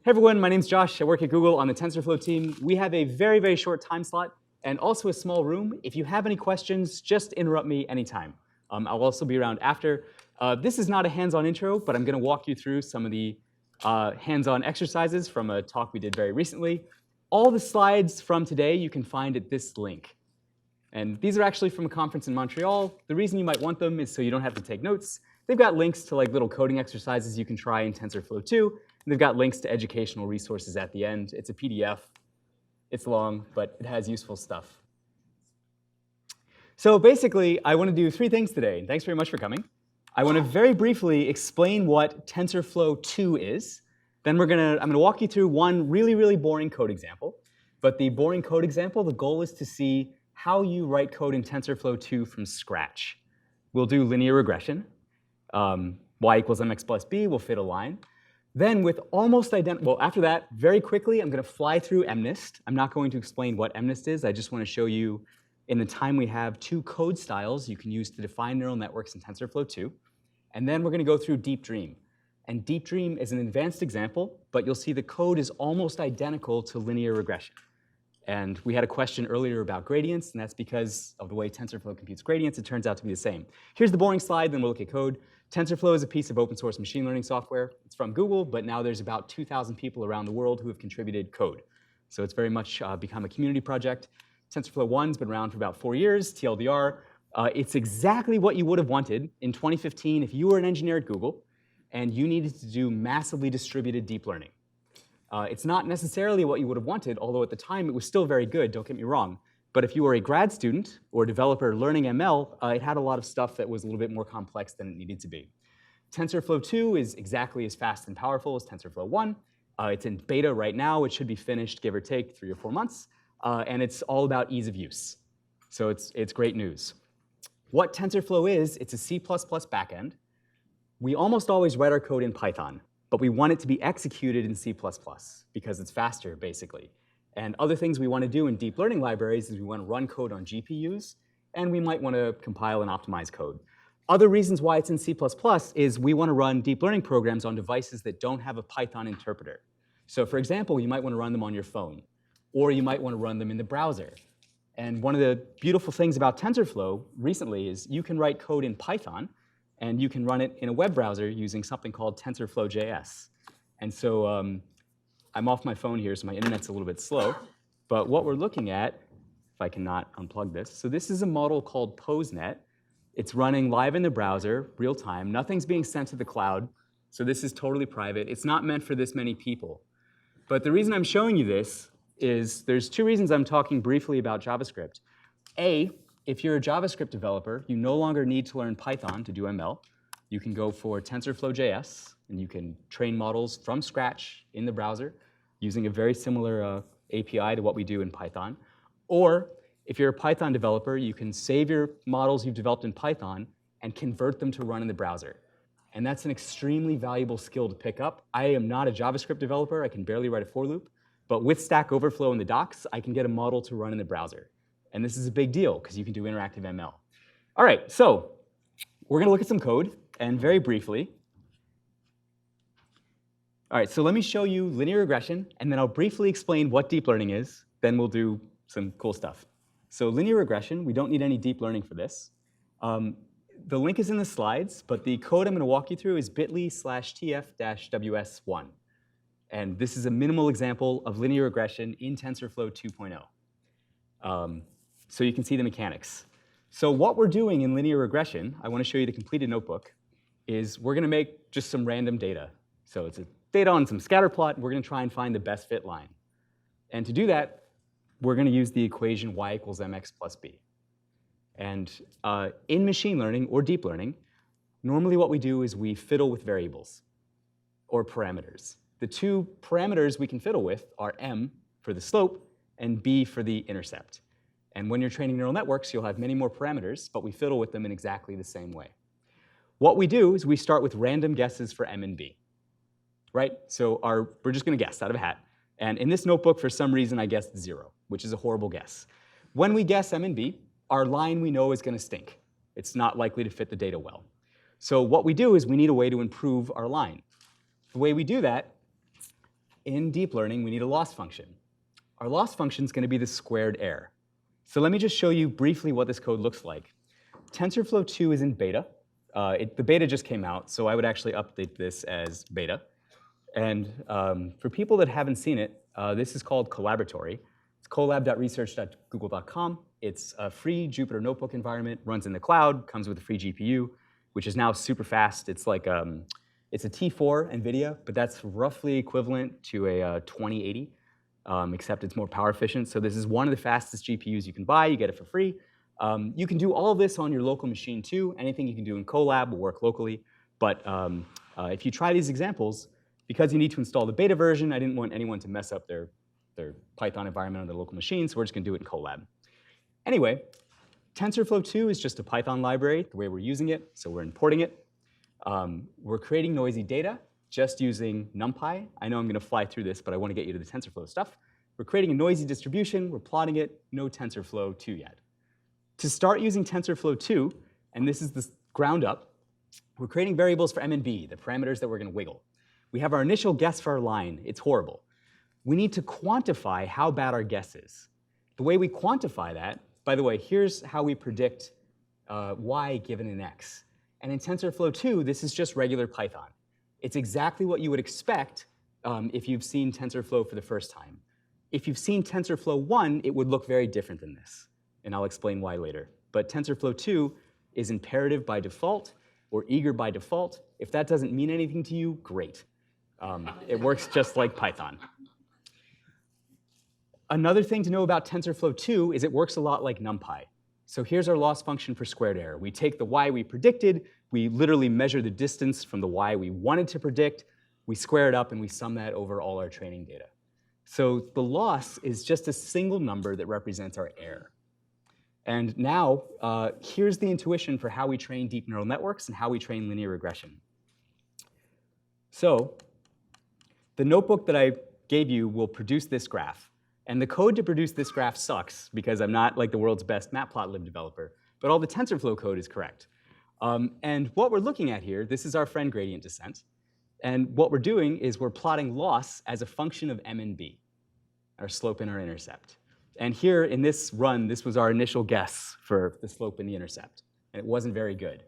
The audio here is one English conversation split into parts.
Hey everyone, my name's Josh. I work at Google on the TensorFlow team. We have a very, very short time slot and also a small room. If you have any questions, just interrupt me anytime. I'll also be around after. This is not a hands-on intro, but I'm going to walk you through some of the hands-on exercises from a talk we did very recently. All the slides from today you can find at this link. And these are actually from a conference in Montreal. The reason you might want them is so you don't have to take notes. They've got links to like little coding exercises you can try in TensorFlow 2. And they've got links to educational resources at the end. It's a PDF. It's long, but it has useful stuff. So basically, I want to do three things today. Thanks very much for coming. I want to very briefly explain what TensorFlow 2 is. Then I'm going to walk you through one really, really boring code example. But the boring code example, the goal is to see how you write code in TensorFlow 2 from scratch. We'll do linear regression. Y equals mx plus b will fit a line. Then with almost identical, well, after that, very quickly, I'm going to fly through MNIST. I'm not going to explain what MNIST is. I just want to show you, in the time we have, two code styles you can use to define neural networks in TensorFlow 2. And then we're going to go through Deep Dream. And Deep Dream is an advanced example, but you'll see the code is almost identical to linear regression. And we had a question earlier about gradients, and that's because of the way TensorFlow computes gradients. It turns out to be the same. Here's the boring slide, then we'll look at code. TensorFlow is a piece of open source machine learning software. It's from Google, but now there's about 2,000 people around the world who have contributed code. So it's very much become a community project. TensorFlow 1's been around for about 4 years, TLDR. It's exactly what you would have wanted in 2015 if you were an engineer at Google and you needed to do massively distributed deep learning. It's not necessarily what you would have wanted, although at the time it was still very good, don't get me wrong. But if you were a grad student or a developer learning ML, it had a lot of stuff that was a little bit more complex than it needed to be. TensorFlow 2 is exactly as fast and powerful as TensorFlow 1. It's in beta right now. It should be finished, give or take, 3 or 4 months. And it's all about ease of use. So it's great news. What TensorFlow is, it's a C++ backend. We almost always write our code in Python, but we want it to be executed in C++ because it's faster, basically. And other things we want to do in deep learning libraries is we want to run code on GPUs, and we might want to compile and optimize code. Other reasons why it's in C++ is we want to run deep learning programs on devices that don't have a Python interpreter. So for example, you might want to run them on your phone, or you might want to run them in the browser. And one of the beautiful things about TensorFlow recently is you can write code in Python, and you can run it in a web browser using something called TensorFlow.js. And so I'm off my phone here, so my internet's a little bit slow. But what we're looking at, if I cannot unplug this, so this is a model called PoseNet. It's running live in the browser, real time. Nothing's being sent to the cloud. So this is totally private. It's not meant for this many people. But the reason I'm showing you this is there's 2 reasons I'm talking briefly about JavaScript. A, if you're a JavaScript developer, you no longer need to learn Python to do ML. You can go for TensorFlow.js, and you can train models from scratch in the browser using a very similar API to what we do in Python. Or if you're a Python developer, you can save your models you've developed in Python and convert them to run in the browser. And that's an extremely valuable skill to pick up. I am not a JavaScript developer. I can barely write a for loop. But with Stack Overflow in the docs, I can get a model to run in the browser. And this is a big deal, because you can do interactive ML. All right, so we're going to look at some code, and very briefly. All right, so let me show you linear regression, and then I'll briefly explain what deep learning is. Then we'll do some cool stuff. So linear regression, we don't need any deep learning for this. The link is in the slides, but the code I'm going to walk you through is bit.ly/tf-ws1. And this is a minimal example of linear regression in TensorFlow 2.0. So you can see the mechanics. So what we're doing in linear regression, I want to show you the completed notebook, is we're going to make just some random data. So it's a data on some scatter plot, and we're going to try and find the best fit line. And to do that, we're going to use the equation y equals mx plus b. And in machine learning or deep learning, normally what we do is we fiddle with variables or parameters. The 2 parameters we can fiddle with are m for the slope and b for the intercept. And when you're training neural networks, you'll have many more parameters, but we fiddle with them in exactly the same way. What we do is we start with random guesses for m and b. Right? So we're just going to guess out of a hat. And in this notebook, for some reason, I guessed 0, which is a horrible guess. When we guess m and b, our line we know is going to stink. It's not likely to fit the data well. So what we do is we need a way to improve our line. The way we do that in deep learning, we need a loss function. Our loss function is going to be the squared error. So let me just show you briefly what this code looks like. TensorFlow 2 is in beta. The beta just came out, so I would actually update this as beta. And for people that haven't seen it, this is called Collaboratory. It's collab.research.google.com. It's a free Jupyter Notebook environment, runs in the cloud, comes with a free GPU, which is now super fast. It's like it's a T4 NVIDIA, but that's roughly equivalent to a 2080, except it's more power efficient. So this is one of the fastest GPUs you can buy. You get it for free. You can do all of this on your local machine too. Anything you can do in Colab will work locally. But if you try these examples, because you need to install the beta version, I didn't want anyone to mess up their Python environment on their local machine, so we're just going to do it in Colab. Anyway, TensorFlow 2 is just a Python library, the way we're using it, so we're importing it. We're creating noisy data just using NumPy. I know I'm going to fly through this, but I want to get you to the TensorFlow stuff. We're creating a noisy distribution. We're plotting it. No TensorFlow 2 yet. To start using TensorFlow 2, and this is the ground up, we're creating variables for m and b, the parameters that we're going to wiggle. We have our initial guess for our line. It's horrible. We need to quantify how bad our guess is. The way we quantify that, by the way, here's how we predict y given an x. And in TensorFlow 2, this is just regular Python. It's exactly what you would expect if you've seen TensorFlow for the first time. If you've seen TensorFlow 1, it would look very different than this. And I'll explain why later. But TensorFlow 2 is imperative by default or eager by default. If that doesn't mean anything to you, great. It works just like Python. Another thing to know about TensorFlow 2 is it works a lot like NumPy. So here's our loss function for squared error. We take the y we predicted, we literally measure the distance from the y we wanted to predict, we square it up, and we sum that over all our training data. So the loss is just a single number that represents our error. And now, here's the intuition for how we train deep neural networks and how we train linear regression. So the notebook that I gave you will produce this graph. And the code to produce this graph sucks, because I'm not like the world's best matplotlib developer. But all the TensorFlow code is correct. And what we're looking at here, this is our friend gradient descent. And what we're doing is we're plotting loss as a function of m and b, our slope and our intercept. And here in this run, this was our initial guess for the slope and the intercept. And it wasn't very good.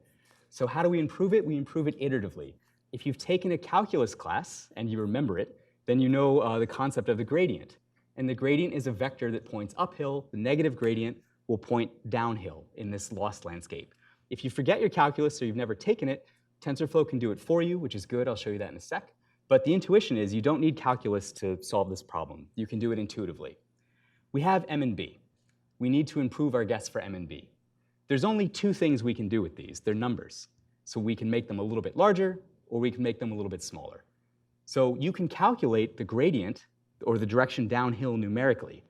So how do we improve it? We improve it iteratively. If you've taken a calculus class and you remember it, then you know the concept of the gradient. And the gradient is a vector that points uphill. The negative gradient will point downhill in this loss landscape. If you forget your calculus or you've never taken it, TensorFlow can do it for you, which is good. I'll show you that in a sec. But the intuition is you don't need calculus to solve this problem. You can do it intuitively. We have m and b. We need to improve our guess for m and b. There's only two things we can do with these. They're numbers. So we can make them a little bit larger, or we can make them a little bit smaller. So you can calculate the gradient or the direction downhill numerically.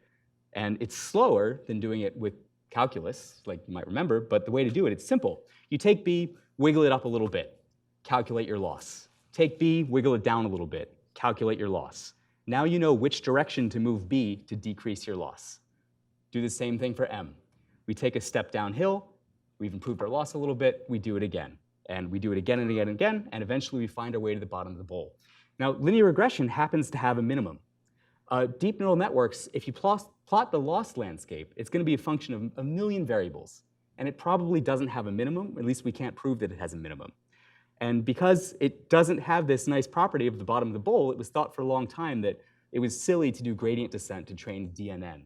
And it's slower than doing it with calculus, like you might remember, but the way to do it, it's simple. You take b, wiggle it up a little bit, calculate your loss. Take b, wiggle it down a little bit, calculate your loss. Now you know which direction to move b to decrease your loss. Do the same thing for m. We take a step downhill, we've improved our loss a little bit, we do it again. And we do it again and again and again, and eventually we find our way to the bottom of the bowl. Now, linear regression happens to have a minimum. Deep neural networks, if you plot the loss landscape, it's going to be a function of a million variables. And it probably doesn't have a minimum, at least we can't prove that it has a minimum. And because it doesn't have this nice property of the bottom of the bowl, it was thought for a long time that it was silly to do gradient descent to train DNN,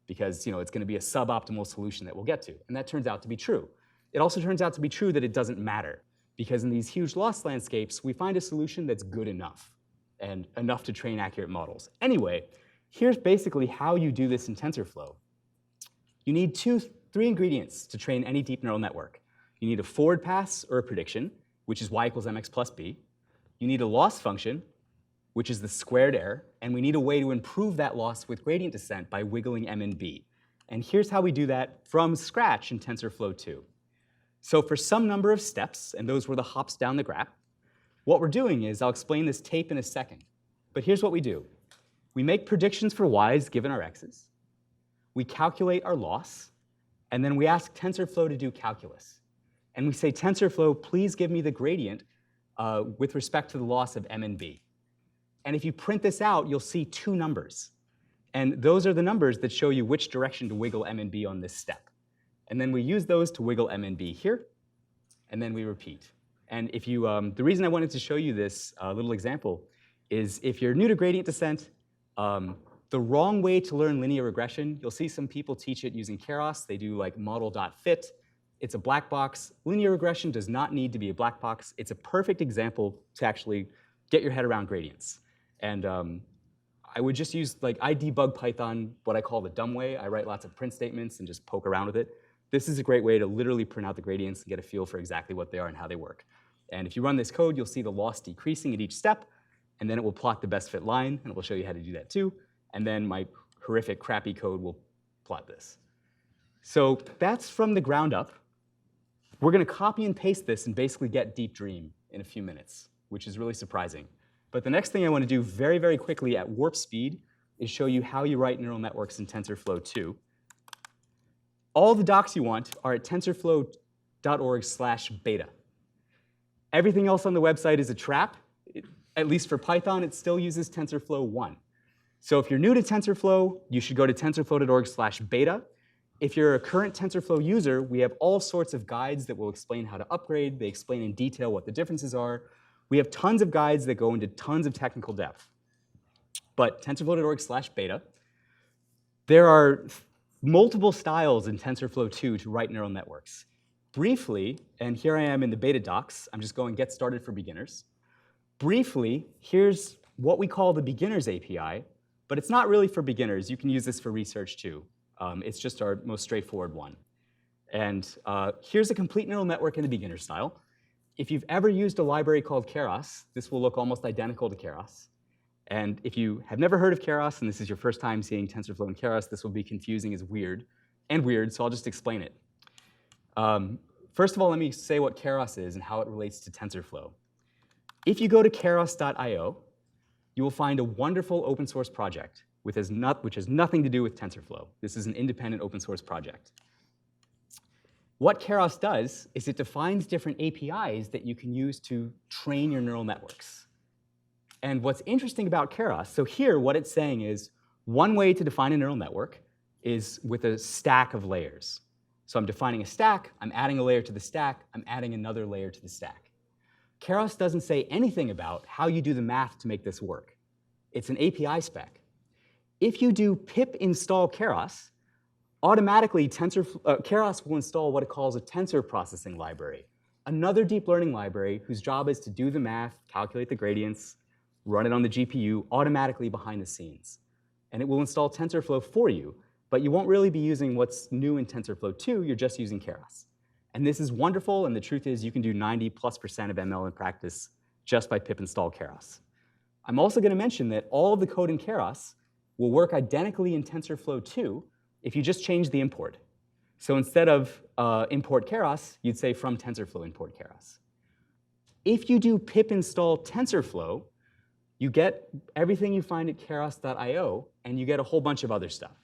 because it's going to be a suboptimal solution that we'll get to. And that turns out to be true. It also turns out to be true that it doesn't matter, because in these huge loss landscapes, we find a solution that's good enough, and enough to train accurate models. Anyway, here's basically how you do this in TensorFlow. You need three ingredients to train any deep neural network. You need a forward pass or a prediction, which is y equals mx plus b. You need a loss function, which is the squared error. And we need a way to improve that loss with gradient descent by wiggling m and b. And here's how we do that from scratch in TensorFlow 2. So for some number of steps, and those were the hops down the graph, what we're doing is, I'll explain this tape in a second, but here's what we do. We make predictions for y's given our x's. We calculate our loss, and then we ask TensorFlow to do calculus. And we say, TensorFlow, please give me the gradient with respect to the loss of m and b. And if you print this out, you'll see two numbers. And those are the numbers that show you which direction to wiggle M and B on this step. And then we use those to wiggle M and B here, and then we repeat. And if you, the reason I wanted to show you this little example is if you're new to gradient descent, the wrong way to learn linear regression, you'll see some people teach it using Keras. They do like model.fit. It's a black box. Linear regression does not need to be a black box. It's a perfect example to actually get your head around gradients. And I would just use, like, I debug Python what I call the dumb way. I write lots of print statements and just poke around with it. This is a great way to literally print out the gradients and get a feel for exactly what they are and how they work. And if you run this code, you'll see the loss decreasing at each step, and then it will plot the best fit line, and it will show you how to do that too. And then my horrific, crappy code will plot this. So that's from the ground up. We're going to copy and paste this and basically get Deep Dream in a few minutes, which is really surprising. But the next thing I want to do very, very quickly at warp speed is show you how you write neural networks in TensorFlow 2. All the docs you want are at tensorflow.org/beta. Everything else on the website is a trap. At least for Python, it still uses TensorFlow 1. So if you're new to TensorFlow, you should go to tensorflow.org/beta. If you're a current TensorFlow user, we have all sorts of guides that will explain how to upgrade. They explain in detail what the differences are. We have tons of guides that go into tons of technical depth. But tensorflow.org/beta, there are multiple styles in TensorFlow 2 to write neural networks. Briefly, and here I am in the beta docs, I'm just going get started for beginners. Briefly, here's what we call the beginners API, but it's not really for beginners. You can use this for research too. It's just our most straightforward one. And here's a complete neural network in the beginner style. If you've ever used a library called Keras, this will look almost identical to Keras. And if you have never heard of Keras, and this is your first time seeing TensorFlow and Keras, this will be confusing as weird, so I'll just explain it. First of all, let me say what Keras is and how it relates to TensorFlow. If you go to keras.io, you will find a wonderful open source project which has nothing to do with TensorFlow. This is an independent open source project. What Keras does is it defines different APIs that you can use to train your neural networks. And what's interesting about Keras, so here what it's saying is one way to define a neural network is with a stack of layers. So I'm defining a stack, I'm adding a layer to the stack, I'm adding another layer to the stack. Keras doesn't say anything about how you do the math to make this work. It's an API spec. If you do pip install Keras, automatically Keras will install what it calls a tensor processing library, another deep learning library whose job is to do the math, calculate the gradients, run it on the GPU automatically behind the scenes. And it will install TensorFlow for you, but you won't really be using what's new in TensorFlow 2, you're just using Keras. And this is wonderful, and the truth is you can do 90+% of ML in practice just by pip install Keras. I'm also going to mention that all of the code in Keras will work identically in TensorFlow 2 if you just change the import. So instead of import Keras, you'd say from TensorFlow import Keras. If you do pip install TensorFlow, you get everything you find at keras.io, and you get a whole bunch of other stuff.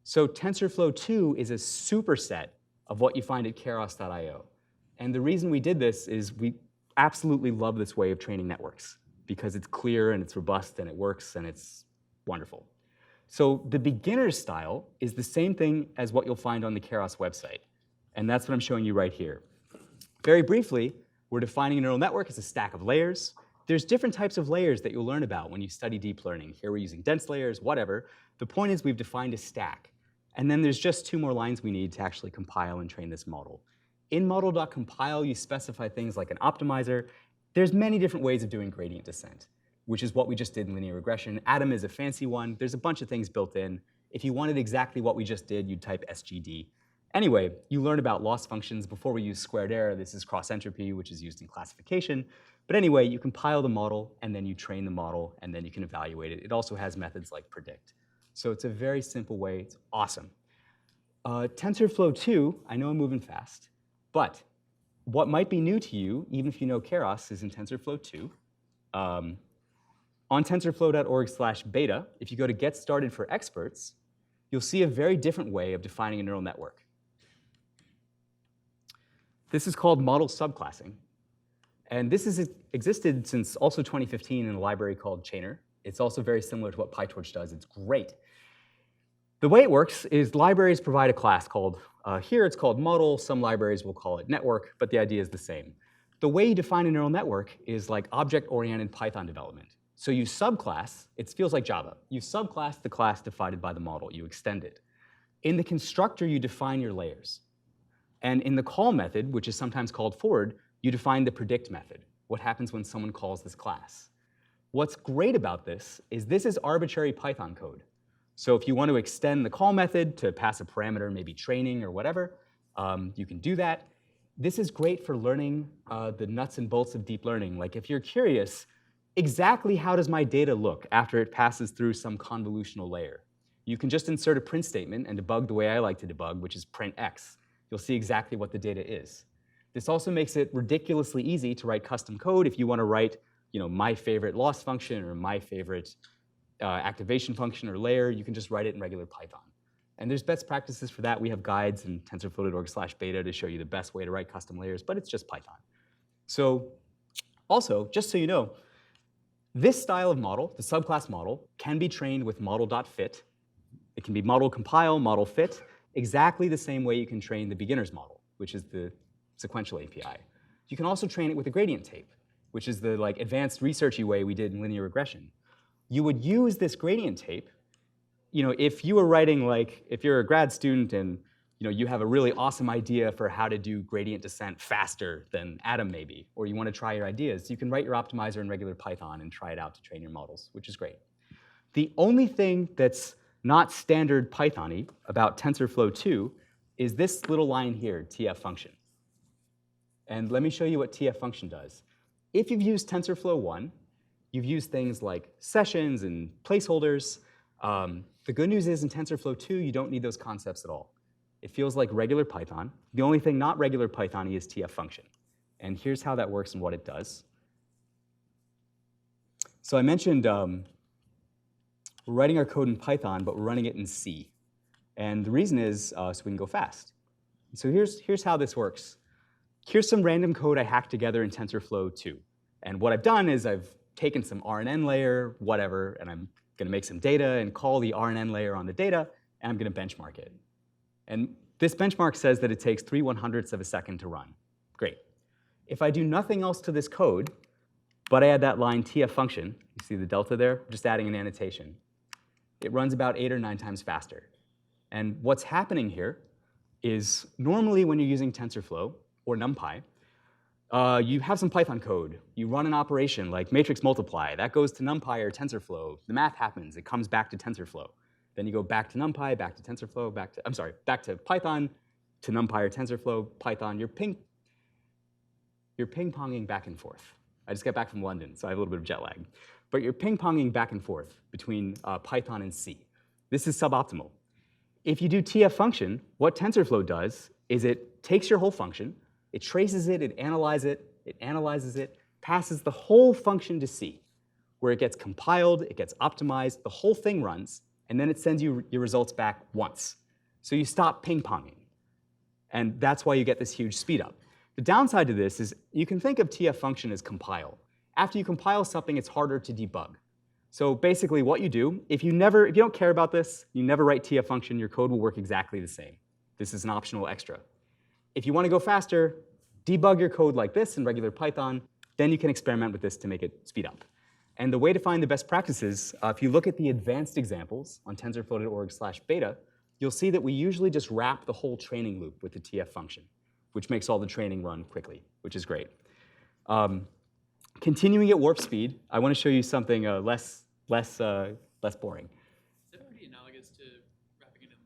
So TensorFlow 2 is a superset of what you find at keras.io. And the reason we did this is we absolutely love this way of training networks because it's clear and it's robust and it works and it's wonderful. So the beginner style is the same thing as what you'll find on the Keras website. And that's what I'm showing you right here. Very briefly, we're defining a neural network as a stack of layers. There's different types of layers that you'll learn about when you study deep learning. Here we're using dense layers, whatever. The point is we've defined a stack. And then there's just two more lines we need to actually compile and train this model. In model.compile, you specify things like an optimizer. There's many different ways of doing gradient descent, which is what we just did in linear regression. Atom is a fancy one. There's a bunch of things built in. If you wanted exactly what we just did, you'd type SGD. Anyway, you learn about loss functions. Before we use squared error, this is cross entropy, which is used in classification. But anyway, you compile the model, and then you train the model, and then you can evaluate it. It also has methods like predict. So it's a very simple way. It's awesome. TensorFlow 2, I know I'm moving fast, but what might be new to you, even if you know Keras, is in TensorFlow 2. On tensorflow.org/beta, if you go to Get Started for Experts, you'll see a very different way of defining a neural network. This is called model subclassing. And this has existed since also 2015 in a library called Chainer. It's also very similar to what PyTorch does. It's great. The way it works is libraries provide a class called, here it's called model. Some libraries will call it network, but the idea is the same. The way you define a neural network is like object-oriented Python development. So you subclass, it feels like Java. You subclass the class divided by the model. You extend it. In the constructor, you define your layers. And in the call method, which is sometimes called forward, you define the predict method, what happens when someone calls this class. What's great about this is arbitrary Python code. So if you want to extend the call method to pass a parameter, maybe training or whatever, you can do that. This is great for learning the nuts and bolts of deep learning. Like if you're curious, exactly how does my data look after it passes through some convolutional layer? You can just insert a print statement and debug the way I like to debug, which is print x. You'll see exactly what the data is. This also makes it ridiculously easy to write custom code if you want to write my favorite loss function or my favorite activation function or layer. You can just write it in regular Python. And there's best practices for that. We have guides in TensorFlow.org/beta to show you the best way to write custom layers, but it's just Python. So also, just so you know, this style of model, the subclass model, can be trained with model.fit. It can be model compile, model fit, exactly the same way you can train the beginner's model, which is the sequential API. You can also train it with a gradient tape, which is the advanced researchy way we did in linear regression. You would use this gradient tape, if you were writing if you're a grad student and you have a really awesome idea for how to do gradient descent faster than Atom maybe, or you want to try your ideas, you can write your optimizer in regular Python and try it out to train your models, which is great. The only thing that's not standard Python-y about TensorFlow 2 is this little line here, TF function. And let me show you what TF function does. If you've used TensorFlow 1, you've used things like sessions and placeholders. The good news is in TensorFlow 2, you don't need those concepts at all. It feels like regular Python. The only thing not regular Python-y is TF function. And here's how that works and what it does. So I mentioned we're writing our code in Python, but we're running it in C. And the reason is so we can go fast. So here's how this works. Here's some random code I hacked together in TensorFlow 2. And what I've done is I've taken some RNN layer, whatever, and I'm going to make some data and call the RNN layer on the data, and I'm going to benchmark it. And this benchmark says that it takes 3/100ths of a second to run. Great. If I do nothing else to this code, but I add that line TF function, you see the delta there? Just adding an annotation. It runs about 8 or 9 times faster. And what's happening here is normally when you're using TensorFlow or NumPy, you have some Python code. You run an operation like matrix multiply. That goes to NumPy or TensorFlow. The math happens. It comes back to TensorFlow. Then you go back to NumPy, back to TensorFlow, back to Python, to NumPy or TensorFlow, Python. You're ping-ponging back and forth. I just got back from London, so I have a little bit of jet lag. But you're ping-ponging back and forth between Python and C. This is suboptimal. If you do TF function, what TensorFlow does is it takes your whole function, it traces it, it analyzes it, passes the whole function to C, where it gets compiled, it gets optimized, the whole thing runs, and then it sends you your results back once. So you stop ping-ponging. And that's why you get this huge speed up. The downside to this is you can think of TF function as compile. After you compile something, it's harder to debug. So basically what you do, if you don't care about this, you never write TF function, your code will work exactly the same. This is an optional extra. If you want to go faster, debug your code like this in regular Python, then you can experiment with this to make it speed up. And the way to find the best practices, if you look at the advanced examples on TensorFlow.org/beta, you'll see that we usually just wrap the whole training loop with the TF function, which makes all the training run quickly, which is great. Continuing at warp speed, I want to show you something less boring. Is that already analogous to wrapping it in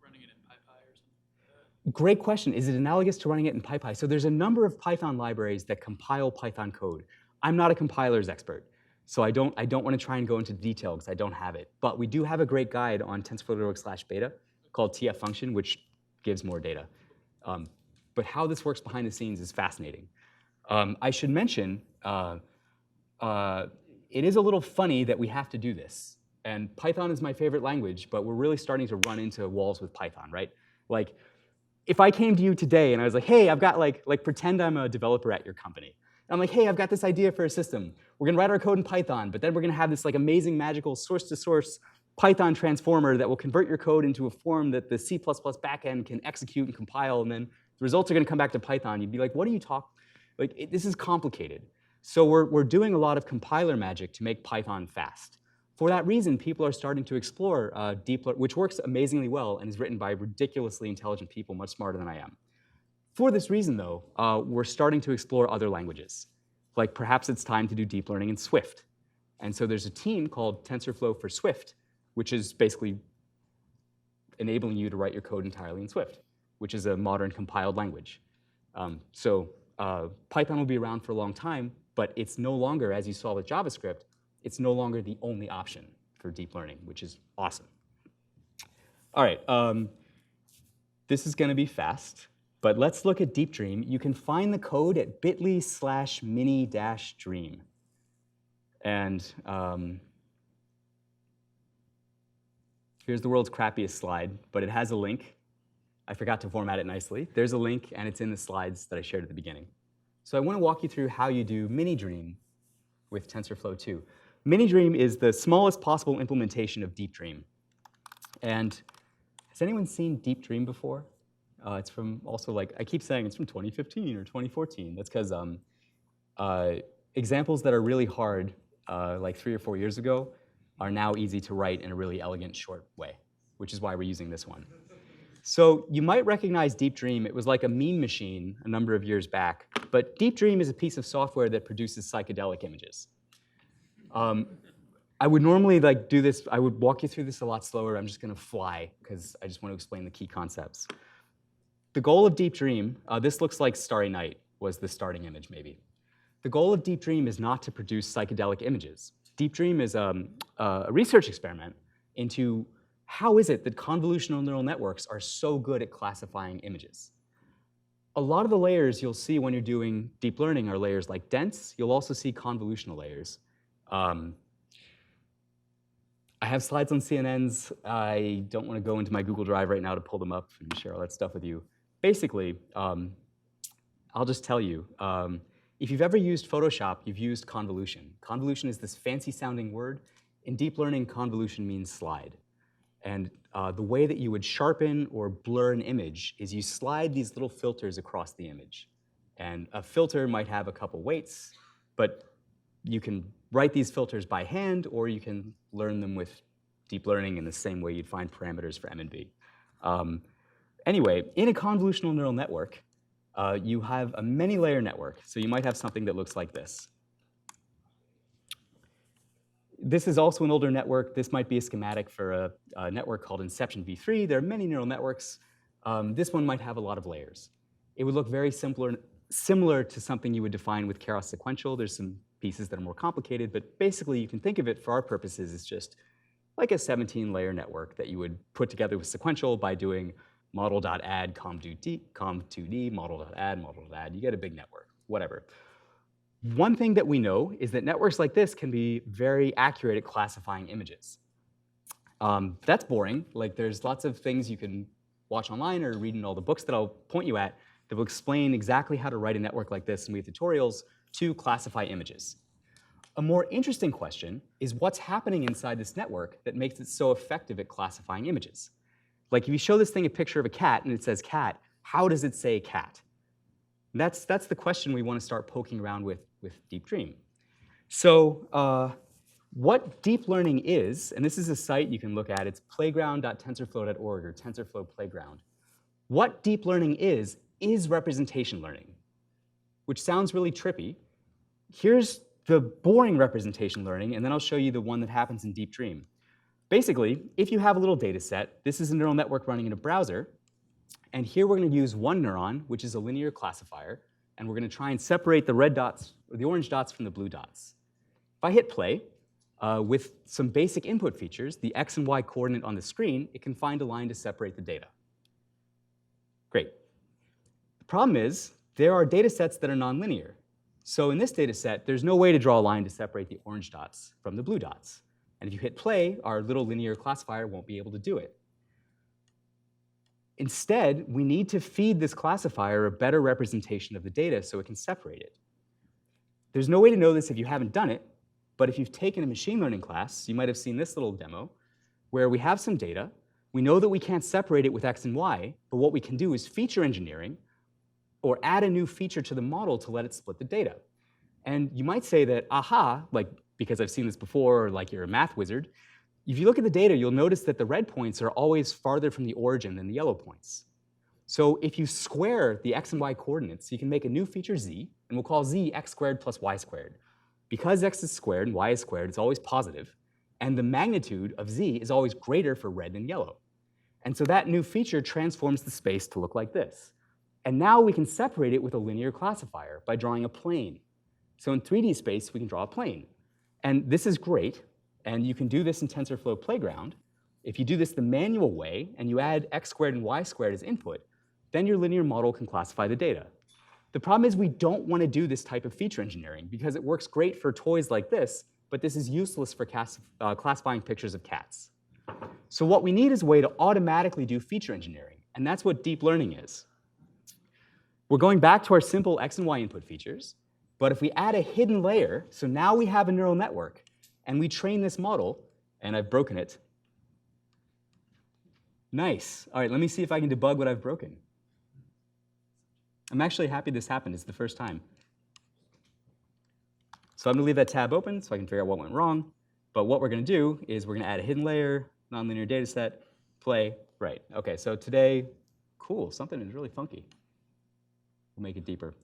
running it in PyPy or something? Great question. Is it analogous to running it in PyPy? So there's a number of Python libraries that compile Python code. I'm not a compiler's expert, so I don't want to try and go into detail because I don't have it. But we do have a great guide on TensorFlow.org/beta called TF function, which gives more data. But how this works behind the scenes is fascinating. I should mention, it is a little funny that we have to do this. And Python is my favorite language, but we're really starting to run into walls with Python, right? If I came to you today and I was like, hey, I've got pretend I'm a developer at your company. I'm like, hey, I've got this idea for a system. We're going to write our code in Python, but then we're going to have this like amazing, magical source-to-source Python transformer that will convert your code into a form that the C++ backend can execute and compile, and then the results are going to come back to Python. You'd be like, what are you talking? Like, this is complicated. So we're doing a lot of compiler magic to make Python fast. For that reason, people are starting to explore deep learning, which works amazingly well and is written by ridiculously intelligent people, much smarter than I am. For this reason, though, we're starting to explore other languages. Like perhaps it's time to do deep learning in Swift. And so there's a team called TensorFlow for Swift, which is basically enabling you to write your code entirely in Swift, which is a modern compiled language. Python will be around for a long time, but it's no longer, as you saw with JavaScript, it's no longer the only option for deep learning, which is awesome. All right, this is going to be fast, but let's look at Deep Dream. You can find the code at bit.ly/mini-dream. And here's the world's crappiest slide, but it has a link. I forgot to format it nicely. There's a link, and it's in the slides that I shared at the beginning. So I want to walk you through how you do mini-dream with TensorFlow 2. Mini-dream is the smallest possible implementation of Deep Dream. And has anyone seen Deep Dream before? It's from also, like, I keep saying it's from 2015 or 2014. That's because examples that are really hard, like 3 or 4 years ago, are now easy to write in a really elegant, short way, which is why we're using this one. So you might recognize Deep Dream. It was like a meme machine a number of years back. But Deep Dream is a piece of software that produces psychedelic images. I would normally do this. I would walk you through this a lot slower. I'm just going to fly, because I just want to explain the key concepts. The goal of Deep Dream, this looks like Starry Night was the starting image, maybe. The goal of Deep Dream is not to produce psychedelic images. Deep Dream is a research experiment into how is it that convolutional neural networks are so good at classifying images. A lot of the layers you'll see when you're doing deep learning are layers like dense. You'll also see convolutional layers. I have slides on CNNs. I don't want to go into my Google Drive right now to pull them up and share all that stuff with you. Basically, I'll just tell you, if you've ever used Photoshop, you've used convolution. Convolution is this fancy-sounding word. In deep learning, convolution means slide. And the way that you would sharpen or blur an image is you slide these little filters across the image. And a filter might have a couple weights, but you can write these filters by hand, or you can learn them with deep learning in the same way you'd find parameters for M and V. Anyway, in a convolutional neural network, you have a many-layer network. So you might have something that looks like this. This is also an older network. This might be a schematic for a network called Inception v3. There are many neural networks. This one might have a lot of layers. It would look very similar to something you would define with Keras sequential. There's some pieces that are more complicated, but basically you can think of it for our purposes as just like a 17-layer network that you would put together with sequential by doing model.add com2d, model.add, model.add. You get a big network, whatever. One thing that we know is that networks like this can be very accurate at classifying images. That's boring. Like, there's lots of things you can watch online or read in all the books that I'll point you at that will explain exactly how to write a network like this, and we have tutorials to classify images. A more interesting question is what's happening inside this network that makes it so effective at classifying images. Like, if you show this thing a picture of a cat and it says cat, how does it say cat? That's the question we want to start poking around with Deep Dream. So what deep learning is, and this is a site you can look at, it's playground.tensorflow.org, or TensorFlow Playground. What deep learning is representation learning, which sounds really trippy. Here's the boring representation learning, and then I'll show you the one that happens in Deep Dream. Basically, if you have a little data set, this is a neural network running in a browser, and here we're going to use one neuron, which is a linear classifier, and we're going to try and separate the red dots, or the orange dots, from the blue dots. If I hit play, with some basic input features, the x and y coordinate on the screen, it can find a line to separate the data. Great. The problem is, there are data sets that are nonlinear. So in this data set, there's no way to draw a line to separate the orange dots from the blue dots. And if you hit play, our little linear classifier won't be able to do it. Instead, we need to feed this classifier a better representation of the data so it can separate it. There's no way to know this if you haven't done it, but if you've taken a machine learning class, you might have seen this little demo where we have some data. We know that we can't separate it with x and y, but what we can do is feature engineering or add a new feature to the model to let it split the data. And you might say that, aha, like because I've seen this before, or like you're a math wizard. If you look at the data, you'll notice that the red points are always farther from the origin than the yellow points. So if you square the x and y coordinates, you can make a new feature z, and we'll call z x squared plus y squared. Because x is squared and y is squared, it's always positive, and the magnitude of z is always greater for red than yellow. And so that new feature transforms the space to look like this. And now we can separate it with a linear classifier by drawing a plane. So in 3D space, we can draw a plane. And this is great, and you can do this in TensorFlow Playground. If you do this the manual way, and you add x squared and y squared as input, then your linear model can classify the data. The problem is we don't want to do this type of feature engineering because it works great for toys like this, but this is useless for classifying pictures of cats. So what we need is a way to automatically do feature engineering, and that's what deep learning is. We're going back to our simple x and y input features, but if we add a hidden layer, so now we have a neural network, and we train this model, and I've broken it. Nice. All right, let me see if I can debug what I've broken. I'm actually happy this happened. It's the first time. So I'm going to leave that tab open so I can figure out what went wrong. But what we're going to do is we're going to add a hidden layer, nonlinear data set, play, right. OK, so today, cool, something is really funky. We'll make it deeper.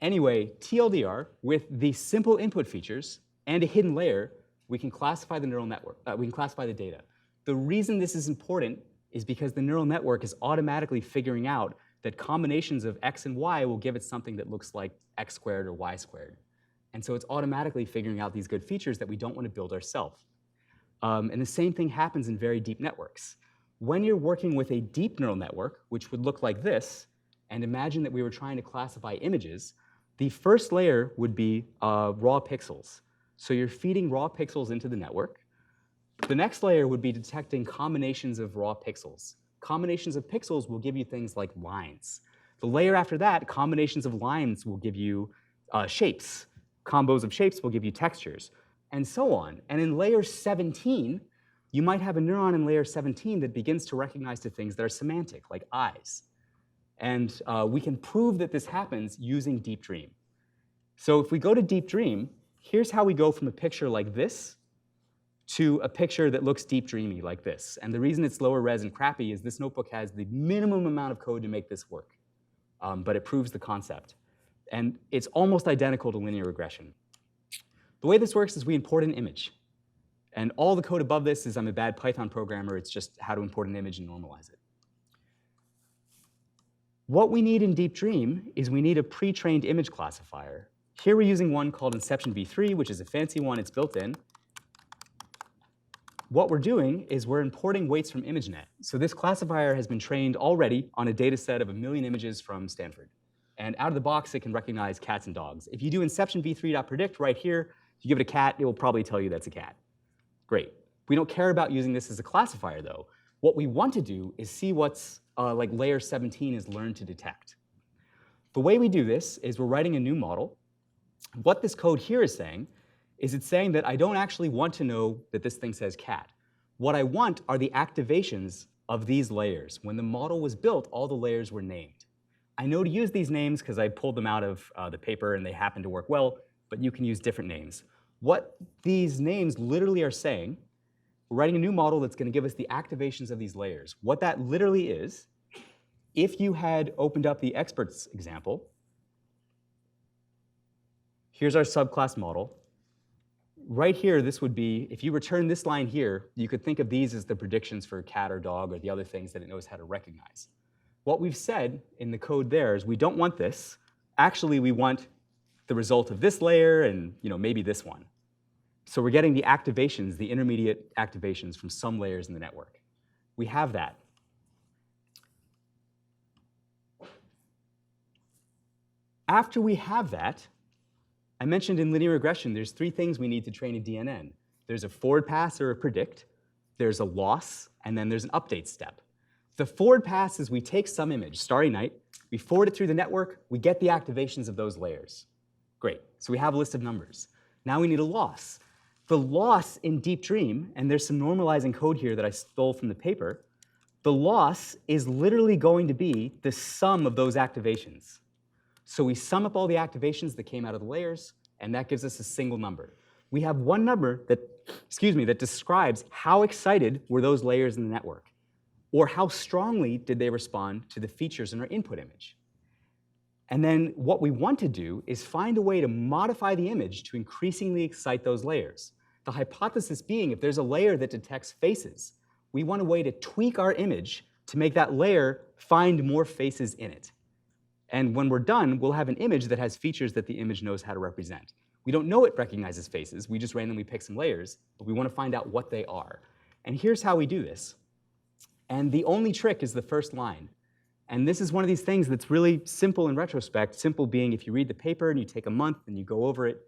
Anyway, TLDR, with the simple input features and a hidden layer, we can classify the neural network. We can classify the data. The reason this is important is because the neural network is automatically figuring out that combinations of x and y will give it something that looks like x squared or y squared. And so it's automatically figuring out these good features that we don't want to build ourselves. And the same thing happens in very deep networks. When you're working with a deep neural network, which would look like this, and imagine that we were trying to classify images, the first layer would be raw pixels. So you're feeding raw pixels into the network. The next layer would be detecting combinations of raw pixels. Combinations of pixels will give you things like lines. The layer after that, combinations of lines will give you shapes. Combos of shapes will give you textures, and so on. And in layer 17, you might have a neuron in layer 17 that begins to recognize the things that are semantic, like eyes. And we can prove that this happens using Deep Dream. So if we go to Deep Dream, here's how we go from a picture like this to a picture that looks deep dreamy like this. And the reason it's lower res and crappy is this notebook has the minimum amount of code to make this work. But it proves the concept. And it's almost identical to linear regression. The way this works is we import an image. And all the code above this is I'm a bad Python programmer. It's just how to import an image and normalize it. What we need in Deep Dream is we need a pre-trained image classifier. Here we're using one called Inception v3, which is a fancy one. It's built in. What we're doing is we're importing weights from ImageNet. So this classifier has been trained already on a data set of 1 million images from Stanford. And out of the box, it can recognize cats and dogs. If you do Inception v3.predict right here, you give it a cat, it will probably tell you that's a cat. Great. We don't care about using this as a classifier, though. What we want to do is see what's like layer 17 is learned to detect. The way we do this is we're writing a new model. What this code here is saying is it's saying that I don't actually want to know that this thing says cat. What I want are the activations of these layers. When the model was built, all the layers were named. I know to use these names because I pulled them out of the paper and they happen to work well, but you can use different names. What these names literally are saying, we're writing a new model that's going to give us the activations of these layers. What that literally is, if you had opened up the experts example, here's our subclass model. Right here, this would be, if you return this line here, you could think of these as the predictions for cat or dog or the other things that it knows how to recognize. What we've said in the code there is we don't want this. Actually, we want the result of this layer and maybe this one. So we're getting the activations, the intermediate activations from some layers in the network. We have that. After we have that, I mentioned in linear regression, there's 3 things we need to train a DNN. There's a forward pass or a predict, there's a loss, and then there's an update step. The forward pass is we take some image, Starry Night, we forward it through the network, we get the activations of those layers. Great. So we have a list of numbers. Now we need a loss. The loss in Deep Dream, and there's some normalizing code here that I stole from the paper, the loss is literally going to be the sum of those activations. So we sum up all the activations that came out of the layers, and that gives us a single number. We have one number that, that describes how excited were those layers in the network, or how strongly did they respond to the features in our input image. And then what we want to do is find a way to modify the image to increasingly excite those layers. The hypothesis being, if there's a layer that detects faces, we want a way to tweak our image to make that layer find more faces in it. And when we're done, we'll have an image that has features that the image knows how to represent. We don't know it recognizes faces. We just randomly pick some layers, but we want to find out what they are. And here's how we do this. And the only trick is the first line. And this is one of these things that's really simple in retrospect, simple being if you read the paper and you take a month and you go over it,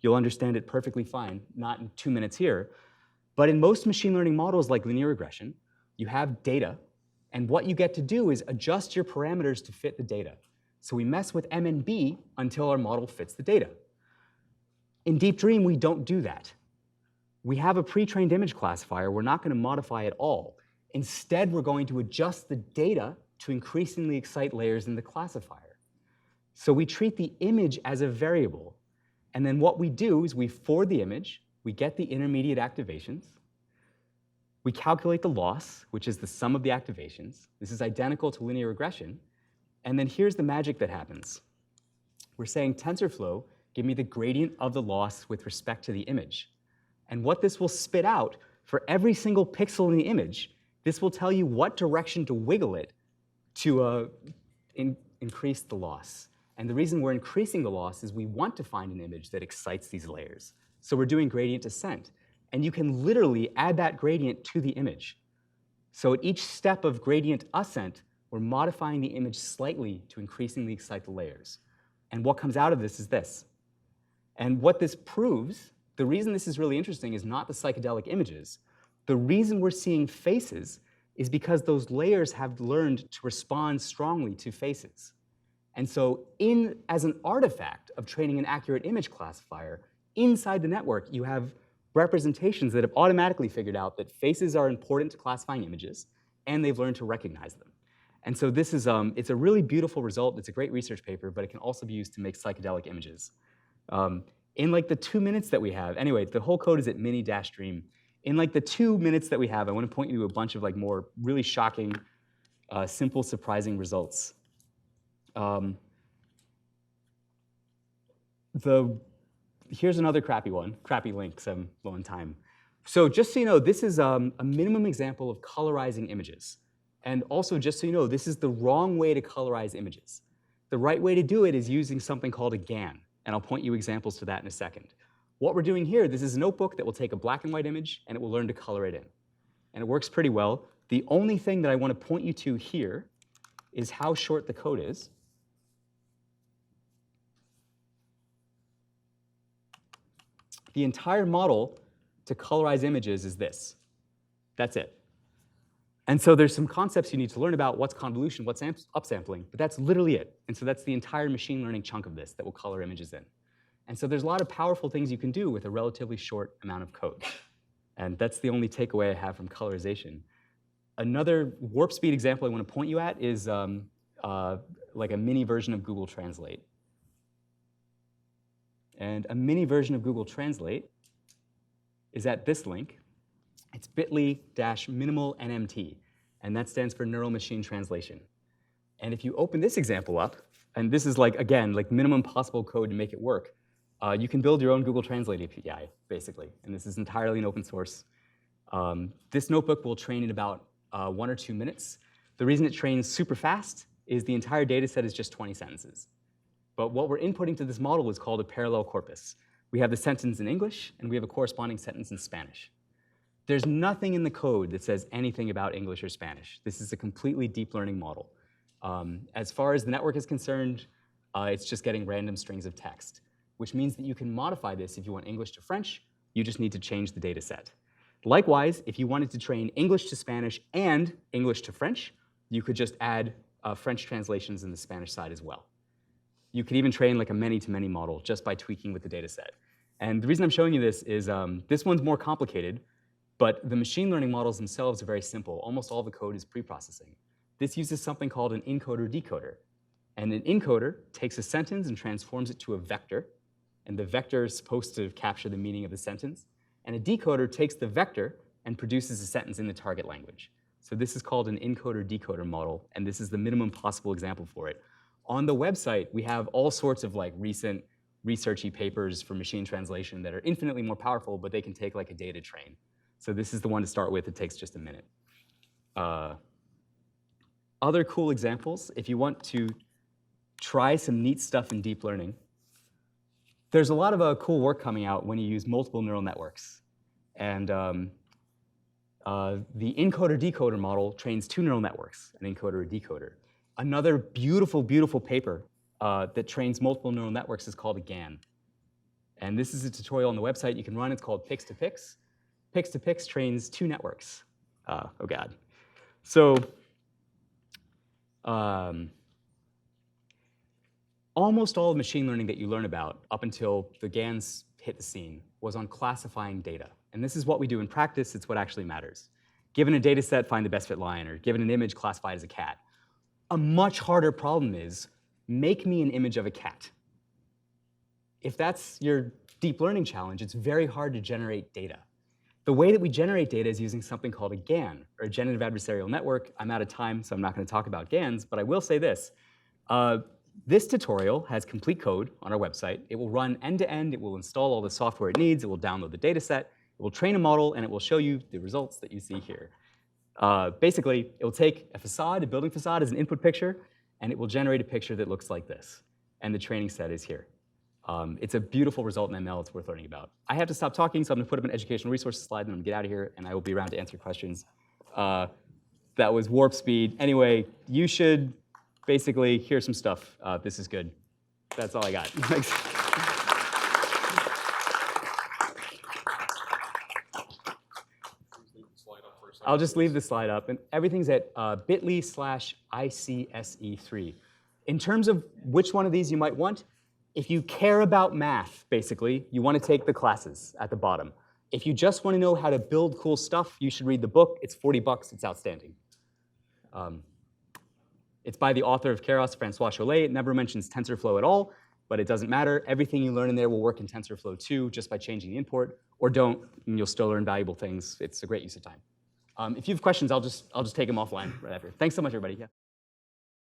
you'll understand it perfectly fine, not in 2 minutes here. But in most machine learning models like linear regression, you have data, and what you get to do is adjust your parameters to fit the data. So we mess with M and B until our model fits the data. In Deep Dream, we don't do that. We have a pre-trained image classifier. We're not going to modify it all. Instead, we're going to adjust the data to increasingly excite layers in the classifier. So we treat the image as a variable. And then what we do is we forward the image, we get the intermediate activations, we calculate the loss, which is the sum of the activations. This is identical to linear regression. And then here's the magic that happens. We're saying TensorFlow, give me the gradient of the loss with respect to the image. And what this will spit out for every single pixel in the image, this will tell you what direction to wiggle it to increase the loss. And the reason we're increasing the loss is we want to find an image that excites these layers. So we're doing gradient descent. And you can literally add that gradient to the image. So at each step of gradient ascent, we're modifying the image slightly to increasingly excite the layers. And what comes out of this is this. And what this proves, the reason this is really interesting is not the psychedelic images. The reason we're seeing faces is because those layers have learned to respond strongly to faces. And so as an artifact of training an accurate image classifier, inside the network, you have representations that have automatically figured out that faces are important to classifying images, and they've learned to recognize them. And so this is it's a really beautiful result. It's a great research paper, but it can also be used to make psychedelic images. In like the 2 minutes that we have, anyway, the whole code is at mini-dream. In like the 2 minutes that we have, I want to point you to a bunch of like more really shocking, simple, surprising results. Here's another crappy one, crappy link, because I'm low on time. So just so you know, this is a minimum example of colorizing images. And also, just so you know, this is the wrong way to colorize images. The right way to do it is using something called a GAN. And I'll point you examples to that in a second. What we're doing here, this is a notebook that will take a black and white image, and it will learn to color it in. And it works pretty well. The only thing that I want to point you to here is how short the code is. The entire model to colorize images is this. That's it. And so there's some concepts you need to learn about, what's convolution, what's upsampling, but that's literally it. And so that's the entire machine learning chunk of this that will color images in. And so there's a lot of powerful things you can do with a relatively short amount of code. And that's the only takeaway I have from colorization. Another warp speed example I want to point you at is like a mini version of Google Translate. And a mini version of Google Translate is at this link. It's bit.ly-minimal-nmt, and that stands for Neural Machine Translation. And if you open this example up, and this is like, again, like minimum possible code to make it work, you can build your own Google Translate API, basically. And this is entirely an open source. This notebook will train in about 1 or 2 minutes. The reason it trains super fast is the entire data set is just 20 sentences. But what we're inputting to this model is called a parallel corpus. We have the sentence in English, and we have a corresponding sentence in Spanish. There's nothing in the code that says anything about English or Spanish. This is a completely deep learning model. As far as the network is concerned, it's just getting random strings of text, which means that you can modify this if you want English to French. You just need to change the data set. Likewise, if you wanted to train English to Spanish and English to French, you could just add French translations in the Spanish side as well. You could even train like a many-to-many model just by tweaking with the data set. And the reason I'm showing you this is this one's more complicated, but the machine learning models themselves are very simple. Almost all the code is pre-processing. This uses something called an encoder-decoder. And an encoder takes a sentence and transforms it to a vector. And the vector is supposed to capture the meaning of the sentence. And a decoder takes the vector and produces a sentence in the target language. So this is called an encoder-decoder model, and this is the minimum possible example for it. On the website, we have all sorts of like recent researchy papers for machine translation that are infinitely more powerful, but they can take like a day to train. So this is the one to start with. It takes just a minute. Other cool examples, if you want to try some neat stuff in deep learning, there's a lot of cool work coming out when you use multiple neural networks. And the encoder-decoder model trains two neural networks, an encoder and decoder. Another beautiful, beautiful paper that trains multiple neural networks is called a GAN. And this is a tutorial on the website you can run. It's called Pix2Pix. Pix2Pix trains two networks. Oh, God. So almost all of machine learning that you learn about up until the GANs hit the scene was on classifying data. And this is what we do in practice. It's what actually matters. Given a data set, find the best fit line, or given an image, classify it as a cat. A much harder problem is, make me an image of a cat. If that's your deep learning challenge, it's very hard to generate data. The way that we generate data is using something called a GAN, or a generative adversarial network. I'm out of time, so I'm not going to talk about GANs, but I will say this. This tutorial has complete code on our website. It will run end-to-end. It will install all the software it needs. It will download the data set. It will train a model, and it will show you the results that you see here. Basically, it will take a facade, a building facade, as an input picture, and it will generate a picture that looks like this. And the training set is here. It's a beautiful result in ML. It's worth learning about. I have to stop talking, so I'm going to put up an educational resources slide, and I'm going to get out of here, and I will be around to answer questions. That was warp speed. Anyway, you should basically hear some stuff. This is good. That's all I got. Thanks. I'll just leave the slide up, and everything's at bit.ly/ICSE3. In terms of which one of these you might want, if you care about math, basically, you want to take the classes at the bottom. If you just want to know how to build cool stuff, you should read the book. It's $40. It's outstanding. It's by the author of Keras, Francois Chollet. It never mentions TensorFlow at all, but it doesn't matter. Everything you learn in there will work in TensorFlow too, just by changing the import, or don't, and you'll still learn valuable things. It's a great use of time. If you have questions, I'll just take them offline right after. Thanks so much, everybody. Yeah.